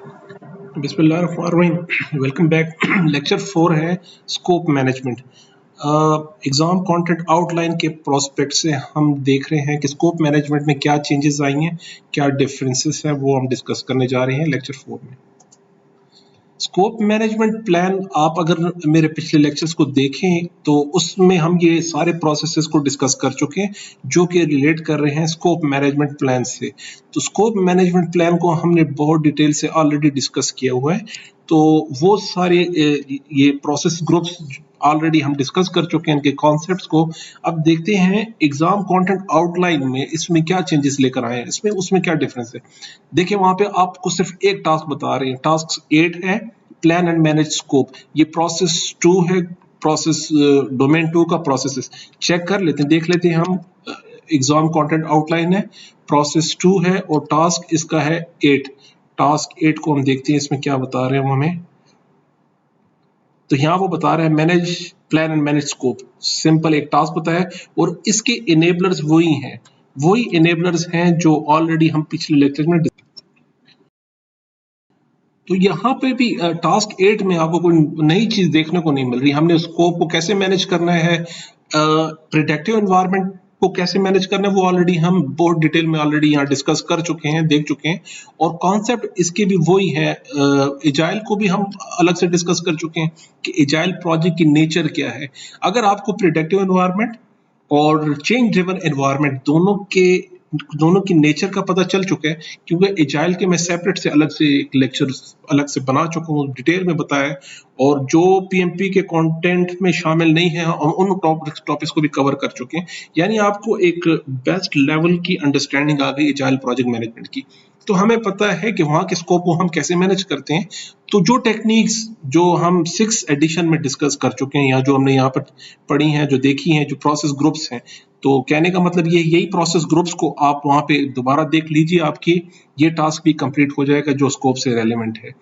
बिस्मिल्लाहिर्रहमानिर्रहीम। Welcome back. Lecture 4 है scope management. Exam content outline के प्रोस्पेक्ट से हम देख रहे हैं कि स्कोप मैनेजमेंट में क्या चेंजेस आई हैं, क्या डिफरेंसेस हैं, वो हम डिस्कस करने जा रहे हैं लेक्चर 4 में। स्कोप मैनेजमेंट प्लान, आप अगर मेरे पिछले लेक्चर्स को देखें तो उसमें हम ये सारे प्रोसेसेस को डिस्कस कर चुके हैं जो कि रिलेट कर रहे हैं स्कोप मैनेजमेंट प्लान से। तो स्कोप मैनेजमेंट प्लान को हमने बहुत डिटेल से ऑलरेडी डिस्कस किया हुआ है, तो वो सारे ये प्रोसेस ग्रुप्स ऑलरेडी हम डिस्कस कर चुके हैं इनके कॉन्सेप्ट्स को। अब देखते हैं एग्जाम कंटेंट आउटलाइन में इसमें क्या चेंजेस लेकर आए हैं, इसमें उसमें क्या डिफरेंस है। देखिए वहां पे आपको सिर्फ एक टास्क बता रहे हैं, टास्क 8 है प्लान एंड मैनेज स्कोप। ये प्रोसेस 2 है, प्रोसेस डोमेन 2 का प्रोसेस चेक कर लेते हैं, देख लेते हैं हम। एग्जाम कंटेंट आउटलाइन है, प्रोसेस 2 है और टास्क इसका है 8। टास्क 8 को हम देखते हैं इसमें क्या बता रहे हैं वो हमें। तो यहाँ वो बता रहे हैं manage plan and manage scope, simple एक टास्क बताया है और इसके इनेबलर्स वही इनेबलर्स हैं जो ऑलरेडी हम पिछले लेक्चर में। तो यहाँ पे भी टास्क 8 में आपको कोई नई चीज देखने को नहीं मिल रही। हमने स्कोप को कैसे मैनेज करना है, प्रोडक्टिव एनवायरनमेंट को कैसे मैनेज करना है, वो ऑलरेडी हम बहुत डिटेल में ऑलरेडी यहाँ डिस्कस कर चुके हैं, देख चुके हैं। और कॉन्सेप्ट इसके भी वही है। एजाइल को भी हम अलग से डिस्कस कर चुके हैं कि एजाइल प्रोजेक्ट की नेचर क्या है। अगर आपको प्रोडक्टिव एनवायरनमेंट और चेंज ड्रिवन एनवायरनमेंट दोनों की नेचर का पता चल चुका है, क्योंकि एजाइल के मैं सेपरेट से अलग से एक लेक्चर अलग से बना चुका हूँ, डिटेल में बताया है। और जो पीएमपी के कंटेंट में शामिल नहीं है हम उन टॉपिक्स को भी कवर कर चुके हैं। यानी आपको एक बेस्ट लेवल की अंडरस्टैंडिंग आ गई एजाइल प्रोजेक्ट मैनेजमेंट की। तो हमें पता है कि वहाँ के स्कोप को हम कैसे मैनेज करते हैं। तो जो टेक्निक्स जो हम 6 एडिशन में डिस्कस कर चुके हैं या जो हमने यहाँ पर पढ़ी हैं, जो देखी हैं, जो प्रोसेस ग्रुप्स हैं, तो कहने का मतलब ये यही प्रोसेस ग्रुप्स को आप वहाँ पे दोबारा देख लीजिए, आपकी ये टास्क भी कंप्लीट हो जाएगा जो स्कोप से रेलेवेंट है।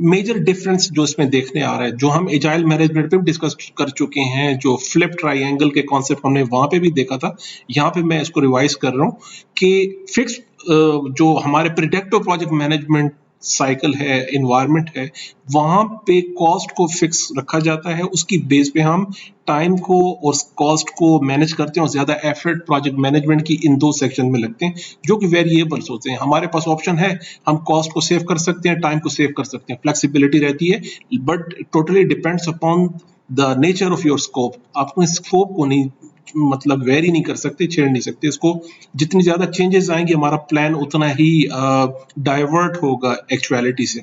मेजर डिफरेंस जो इसमें देखने आ रहा है, जो हम एजाइल मैनेजमेंट पे भी डिस्कस कर चुके हैं, जो फ्लिप ट्राइएंगल के कॉन्सेप्ट हमने वहां पे भी देखा था, यहाँ पे मैं इसको रिवाइज कर रहा हूँ कि फिक्स जो हमारे प्रोडक्टिव प्रोजेक्ट मैनेजमेंट साइकिल है, इन्वायरमेंट है, वहां पे कॉस्ट को फिक्स रखा जाता है, उसकी बेस पे हम टाइम को और कॉस्ट को मैनेज करते हैं और ज्यादा एफर्ट प्रोजेक्ट मैनेजमेंट की इन दो सेक्शन में लगते हैं जो कि वेरिएबल्स होते हैं। हमारे पास ऑप्शन है, हम कॉस्ट को सेव कर सकते हैं, टाइम को सेव कर सकते हैं, फ्लेक्सिबिलिटी रहती है, but totally depends upon the nature of your scope. आप अपने स्कोप को नहीं मतलब वेरी नहीं कर सकते, छेड़ नहीं सकते इसको। जितनी ज्यादा चेंजेस आएंगे हमारा प्लान उतना ही डाइवर्ट होगा एक्चुअलिटी से।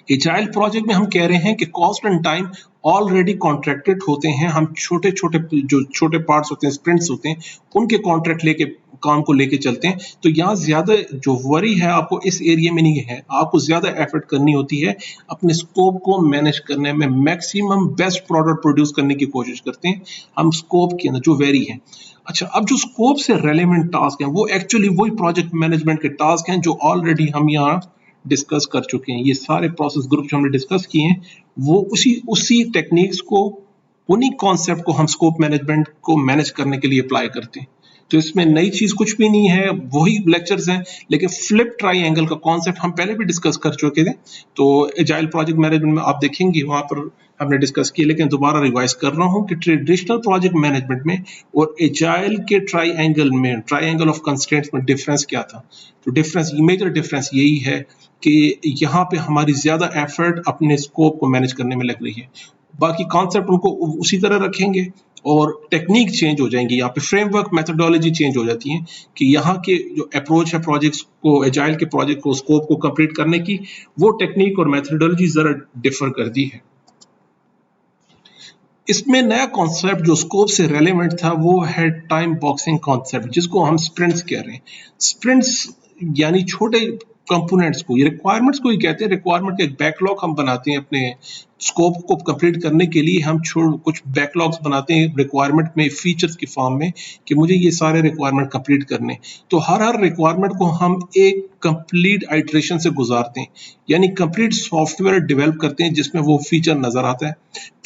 एजाइल प्रोजेक्ट में हम कह रहे हैं कि cost and time already contracted होते हैं। हम छोटे छोटे जो छोटे पार्ट्स होते हैं, स्प्रिंट्स होते हैं, उनके कॉन्ट्रैक्ट लेके काम को लेके चलते हैं। तो यहाँ ज्यादा जो वरी है आपको इस एरिया में नहीं है, आपको ज्यादा एफर्ट करनी होती है अपने स्कोप को मैनेज करने में, मैक्सिमम बेस्ट प्रोडक्ट प्रोड्यूस करने की कोशिश करते हैं हम स्कोप के अंदर जो वेरी है। अच्छा, अब जो स्कोप से रेलेवेंट टास्क है वो एक्चुअली वही प्रोजेक्ट मैनेजमेंट के टास्क हैं जो ऑलरेडी हम यहाँ डिस्कस कर चुके हैं। ये सारे प्रोसेस ग्रुप जो हमने डिस्कस किए हैं वो उसी टेक्निक्स को, उन्हीं कॉन्सेप्ट को हम स्कोप मैनेजमेंट को मैनेज करने के लिए अप्लाई करते हैं। तो इसमें नई चीज कुछ भी नहीं है, वही लेक्चर्स हैं, लेकिन फ्लिप ट्राइएंगल का कॉन्सेप्ट हम पहले भी डिस्कस कर चुके थे। तो एजाइल प्रोजेक्ट मैनेजमेंट में आप देखेंगे वहां पर हमने डिस्कस किया, लेकिन दोबारा रिवाइज कर रहा हूं कि ट्रेडिशनल प्रोजेक्ट मैनेजमेंट में और एजाइल के ट्राइएंगल में, ट्राइएंगल ऑफ कंस्ट्रेंट्स में डिफरेंस क्या था। तो डिफरेंस, मेजर डिफरेंस यही है कि यहाँ पे हमारी ज्यादा एफर्ट अपने स्कोप को मैनेज करने में लग रही है। बाकी कॉन्सेप्ट उनको उसी तरह रखेंगे और टेक्निक चेंज हो जाएंगी, यहाँ पे फ्रेमवर्क मेथोडोलॉजी चेंज हो जाती है कि यहाँ के जो अप्रोच है प्रोजेक्ट्स को, एजाइल के प्रोजेक्ट को, स्कोप को कंप्लीट करने की, वो टेक्निक और मेथोडोलॉजी जरा डिफर कर दी है। इसमें नया कॉन्सेप्ट जो स्कोप से रेलेवेंट था वो है टाइम बॉक्सिंग कॉन्सेप्ट, जिसको हम स्प्रिंट्स कह रहे हैं। स्प्रिंट्स यानी छोटे कंपोनेंट्स को, ये रिक्वायरमेंट्स को ही कहते हैं। रिक्वायरमेंट का एक बैकलॉग हम बनाते हैं अपने स्कोप को कंप्लीट करने के लिए। हम कुछ बैकलॉग्स बनाते हैं रिक्वायरमेंट में, फीचर्स की फॉर्म में, कि मुझे ये सारे रिक्वायरमेंट कंप्लीट करने। तो हर रिक्वायरमेंट को हम एक कंप्लीट आइट्रेशन से गुजारते हैं, यानी कंप्लीट सॉफ्टवेयर डेवलप करते हैं जिसमें वो फीचर नजर आता है,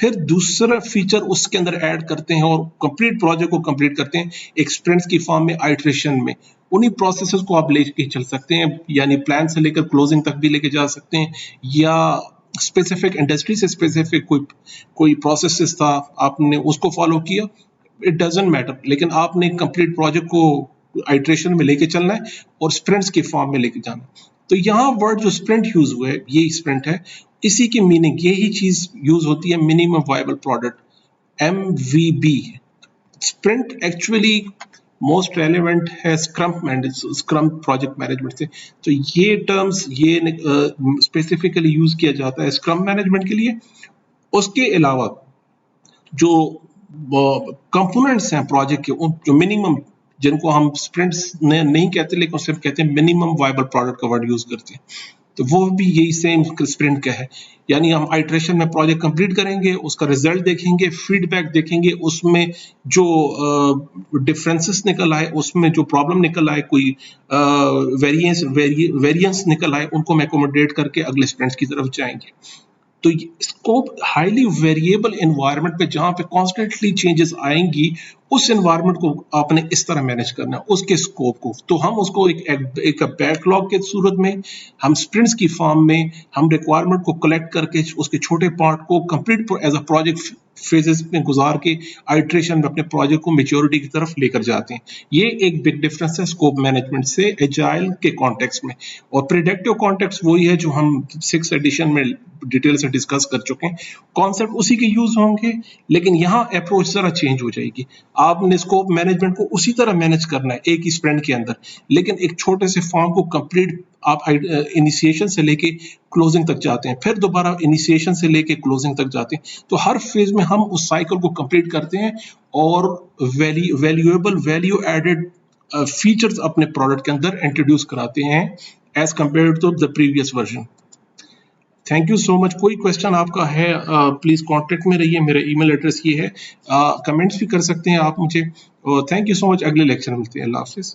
फिर दूसरा फीचर उसके अंदर ऐड करते हैं और कंप्लीट प्रोजेक्ट को कंप्लीट करते हैं एक स्प्रिंट्स की फॉर्म में, आइट्रेशन में। उन्हीं प्रोसेसेस को आप लेके चल सकते हैं, यानी प्लान से लेकर क्लोजिंग तक भी लेके जा सकते हैं, या स्पेसिफिक इंडस्ट्री से स्पेसिफिक कोई प्रोसेसेस था आपने उसको फॉलो किया, इट डजंट मैटर, लेकिन आपने कंप्लीट प्रोजेक्ट को आइट्रेशन में लेके चलना है और स्प्रिंट्स के फॉर्म में लेके जाना है। तो यहाँ वर्ड जो स्प्रिंट यूज हुआ है, ये स्प्रिंट है, इसी की मीनिंग यही चीज यूज होती है minimum viable product, MVB। Sprint actually most relevant है स्क्रम प्रोजेक्ट मैनेजमेंट से। तो ये टर्म्स ये स्पेसिफिकली यूज किया जाता है स्क्रम मैनेजमेंट के लिए। उसके अलावा जो कंपोनेंट्स हैं प्रोजेक्ट के, जो मिनिमम, जिनको हम स्प्रिंट्स नहीं कहते लेकिन सिर्फ कहते हैं मिनिमम वायबल प्रोडक्ट का वर्ड यूज करते हैं, तो वो भी यही सेम स्प्रिंट का है। यानी हम आइट्रेशन में प्रोजेक्ट कंप्लीट करेंगे, उसका रिजल्ट देखेंगे, फीडबैक देखेंगे, उसमें जो डिफरेंसेस निकल आए, उसमें जो प्रॉब्लम निकल आए, कोई वेरिएंस निकल आए, उनको हम एकोमोडेट करके अगले स्प्रिंट्स की तरफ जाएंगे। तो स्कोप हाईली वेरिएबल एनवायरनमेंट पे, जहां पे कॉन्स्टेंटली चेंजेस आएंगी, उस एनवायरनमेंट को आपने इस तरह मैनेज करना है, उसके स्कोप को। तो हम उसको एक बैकलॉग के सूरत में, हम स्प्रिंट्स की फॉर्म में, हम रिक्वायरमेंट को कलेक्ट करके उसके छोटे पार्ट को complete as a project phases में गुजार के आइट्रेशन में अपने प्रोजेक्ट को मेच्योरिटी की तरफ लेकर जाते हैं। ये एक बिग डिफरेंस है स्कोप मैनेजमेंट से एजाइल के कॉन्टेक्स्ट में। और प्रेडिक्टिव कॉन्टेक्स्ट वही है जो हम 6th एडिशन में डिटेल से डिस्कस कर चुके हैं, कॉन्सेप्ट उसी के यूज होंगे, लेकिन यहाँ अप्रोच जरा चेंज हो जाएगी। आपने स्कोप मैनेजमेंट को उसी तरह मैनेज करना है एक ही स्प्रिंट के अंदर, लेकिन एक छोटे से फॉर्म को कंप्लीट आप इनिशिएशन से लेके क्लोजिंग तक जाते हैं, फिर दोबारा इनिशिएशन से लेके क्लोजिंग तक जाते हैं। तो हर फेज में हम उस साइकिल को कंप्लीट करते हैं और वैल्यूएबल वैल्यू एडेड फीचर्स अपने प्रोडक्ट के अंदर इंट्रोड्यूस कराते हैं as compare to the previous version. Thank you so much. कोई क्वेश्चन आपका है प्लीज कांटेक्ट में रहिए, मेरा ईमेल एड्रेस ये है, कमेंट्स भी कर सकते हैं आप मुझे। Thank you so much. अगले लेक्चर में मिलते हैं। अल्लाह हाफिज।